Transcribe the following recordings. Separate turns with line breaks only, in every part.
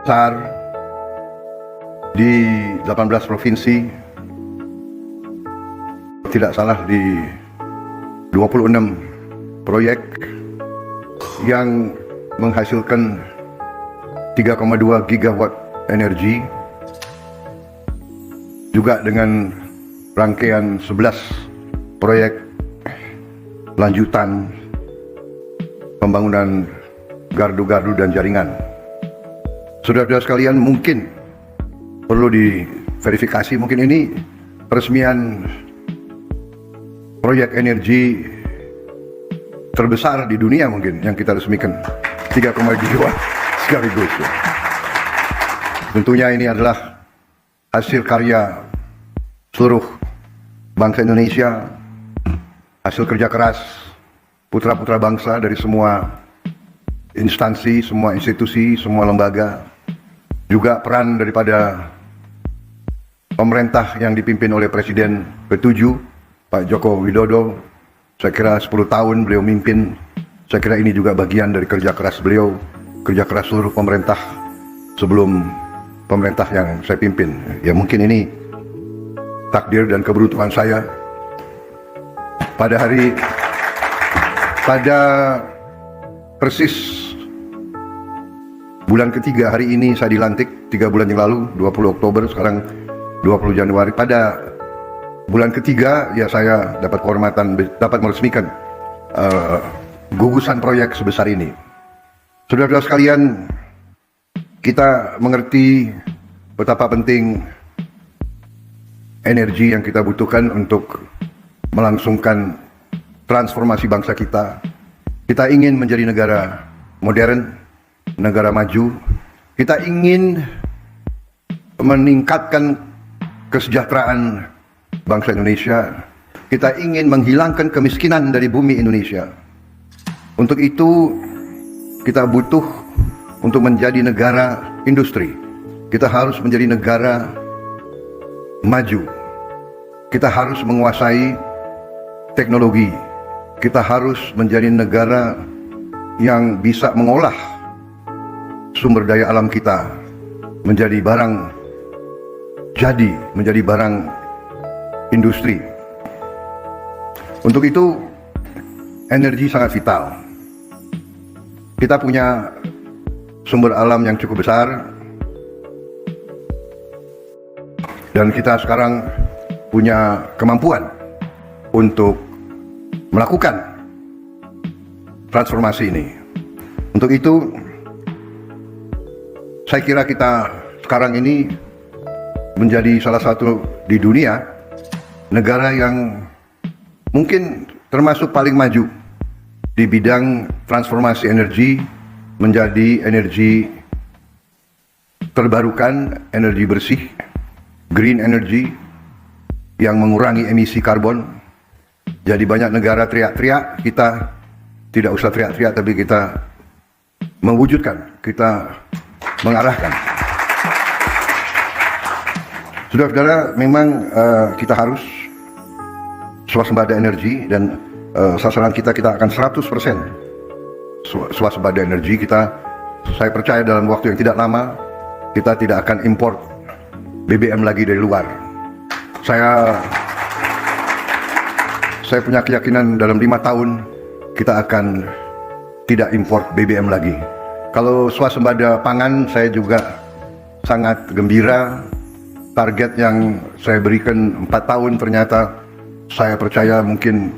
besar di 18 provinsi, tidak salah di 26 proyek yang menghasilkan 3,2 gigawatt energi, juga dengan rangkaian 11 proyek lanjutan pembangunan gardu-gardu dan jaringan. Saudara-saudara sekalian, mungkin perlu diverifikasi, mungkin ini peresmian proyek energi terbesar di dunia mungkin yang kita resmikan, 3,2 gigawatt sekaligus. Tentunya ini adalah hasil karya seluruh bangsa Indonesia, hasil kerja keras putra-putra bangsa dari semua instansi, semua institusi, semua lembaga, juga peran daripada pemerintah yang dipimpin oleh Presiden ke-7 Pak Joko Widodo. Saya kira 10 tahun beliau mimpin. Saya kira ini juga bagian dari kerja keras beliau, kerja keras seluruh pemerintah sebelum pemerintah yang saya pimpin. Ya mungkin ini takdir dan keberuntungan saya. Pada persis bulan ketiga hari ini saya dilantik, 3 bulan yang lalu, 20 Oktober, sekarang 20 Januari. Pada bulan ketiga ya saya dapat kehormatan, dapat meresmikan gugusan proyek sebesar ini. Saudara-saudara sekalian, kita mengerti betapa penting energi yang kita butuhkan untuk melangsungkan transformasi bangsa kita. Kita ingin menjadi negara modern, negara maju. Kita ingin meningkatkan kesejahteraan bangsa Indonesia. Kita ingin menghilangkan kemiskinan dari bumi Indonesia. Untuk itu kita butuh untuk menjadi negara industri. Kita harus menjadi negara maju. Kita harus menguasai teknologi. Kita harus menjadi negara yang bisa mengolah sumber daya alam kita menjadi barang jadi, menjadi barang industri. Untuk itu energi sangat vital. Kita punya sumber alam yang cukup besar, dan kita sekarang punya kemampuan untuk melakukan transformasi ini. Untuk itu saya kira kita sekarang ini menjadi salah satu di dunia negara yang mungkin termasuk paling maju di bidang transformasi energi menjadi energi terbarukan, energi bersih, green energy yang mengurangi emisi karbon. Jadi banyak negara teriak-teriak, kita tidak usah teriak-teriak, tapi kita mewujudkan, kita mengarahkan. Saudara-saudara, memang kita harus swasembada energi, dan sasaran kita akan 100% swasembada energi. Saya percaya dalam waktu yang tidak lama kita tidak akan import BBM lagi dari luar. Saya punya keyakinan dalam 5 tahun kita akan tidak import BBM lagi. Kalau swasembada pangan, saya juga sangat gembira. Target yang saya berikan 4 tahun ternyata saya percaya mungkin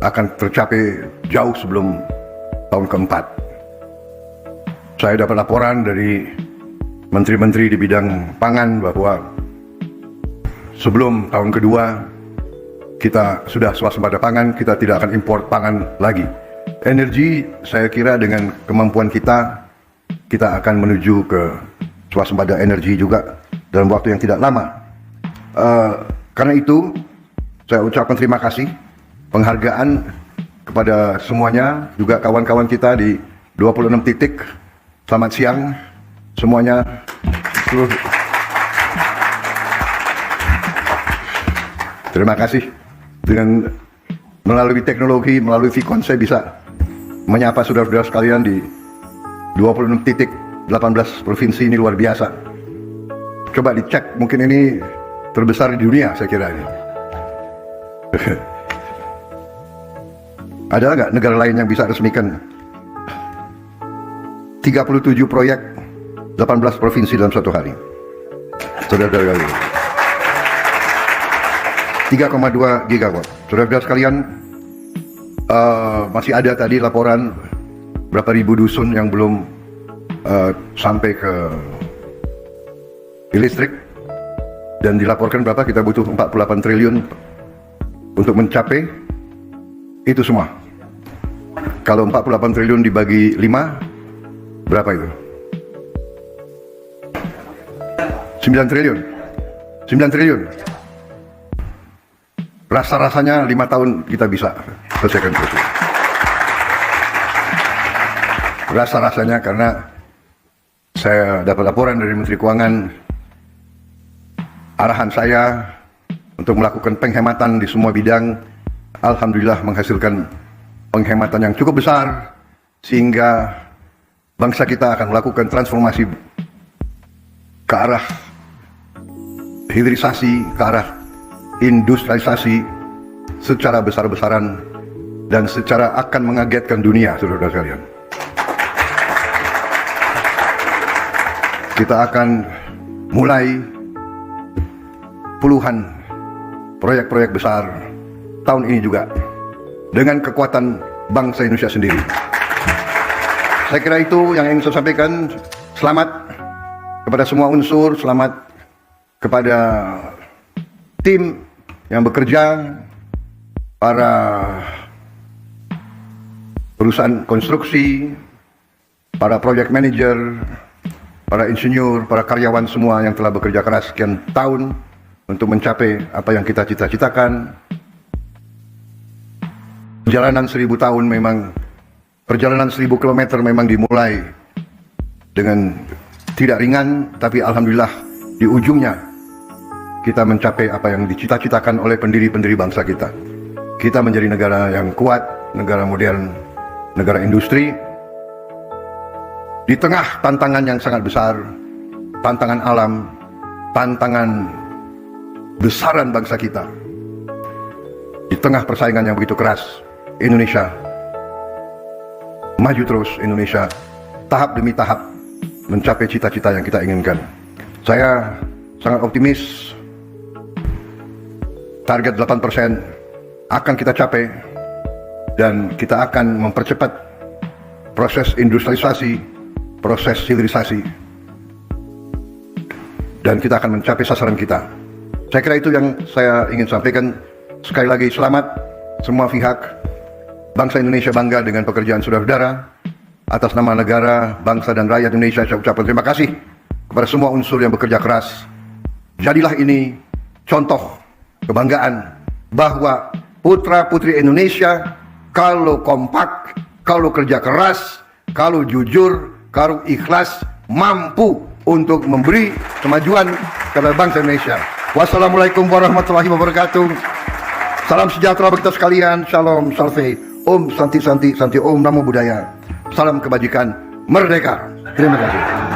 akan tercapai jauh sebelum tahun keempat. Saya dapat laporan dari menteri-menteri di bidang pangan bahwa sebelum tahun kedua kita sudah swasembada pangan, kita tidak akan import pangan lagi. Energi, saya kira dengan kemampuan kita akan menuju ke swasembada energi juga dalam waktu yang tidak lama. Karena itu saya ucapkan terima kasih, penghargaan kepada semuanya, juga kawan-kawan kita di 26 titik. Selamat siang semuanya. Terima kasih. Dengan melalui teknologi, melalui Vicon, saya bisa menyapa saudara-saudara sekalian di 26 titik 18 provinsi ini luar biasa. Coba dicek, mungkin ini terbesar di dunia saya kira ini. Ada nggak negara lain yang bisa resmikan 37 proyek 18 provinsi dalam satu hari? Saudara-saudara, 3,2 gigawatt. Saudara-saudara sekalian, masih ada tadi laporan berapa ribu dusun yang belum sampai ke listrik, dan dilaporkan berapa kita butuh 48 triliun untuk mencapai itu semua. Kalau 48 triliun dibagi 5, berapa itu? 9 triliun. 9 triliun. Rasa-rasanya 5 tahun kita bisa selesaikan itu. Rasa-rasanya, karena saya dapat laporan dari Menteri Keuangan, arahan saya untuk melakukan penghematan di semua bidang, alhamdulillah menghasilkan penghematan yang cukup besar, sehingga bangsa kita akan melakukan transformasi ke arah hilirisasi, ke arah industrialisasi secara besar-besaran dan secara akan mengagetkan dunia, saudara sekalian. Kita akan mulai puluhan proyek-proyek besar tahun ini juga dengan kekuatan bangsa Indonesia sendiri. Saya kira itu yang ingin saya sampaikan. Selamat kepada semua unsur, selamat kepada tim yang bekerja, para perusahaan konstruksi, para project manager, para insinyur, para karyawan semua yang telah bekerja keras sekian tahun untuk mencapai apa yang kita cita-citakan. Perjalanan 1000 tahun memang, perjalanan 1000 kilometer memang dimulai dengan tidak ringan, tapi alhamdulillah di ujungnya kita mencapai apa yang dicita-citakan oleh pendiri-pendiri bangsa kita. Kita menjadi negara yang kuat, negara modern, negara industri, di tengah tantangan yang sangat besar, tantangan alam, tantangan besaran bangsa kita. Di tengah persaingan yang begitu keras, Indonesia maju terus. Indonesia tahap demi tahap mencapai cita-cita yang kita inginkan. Saya sangat optimis target 8% akan kita capai, dan kita akan mempercepat proses industrialisasi, proses hilirisasi, dan kita akan mencapai sasaran kita. Saya kira itu yang saya ingin sampaikan. Sekali lagi selamat semua pihak. Bangsa Indonesia bangga dengan pekerjaan saudara-saudara. Atas nama negara, bangsa dan rakyat Indonesia, saya ucapkan terima kasih kepada semua unsur yang bekerja keras. Jadilah ini contoh kebanggaan bahwa putra-putri Indonesia kalau kompak, kalau kerja keras, kalau jujur, kalau ikhlas, mampu untuk memberi kemajuan kepada bangsa Indonesia. Wassalamualaikum warahmatullahi wabarakatuh. Salam sejahtera bagi kita sekalian. Shalom, salve, Om Santi Santi Santi, Om Namo Buddhaya. Salam kebajikan, merdeka. Terima kasih.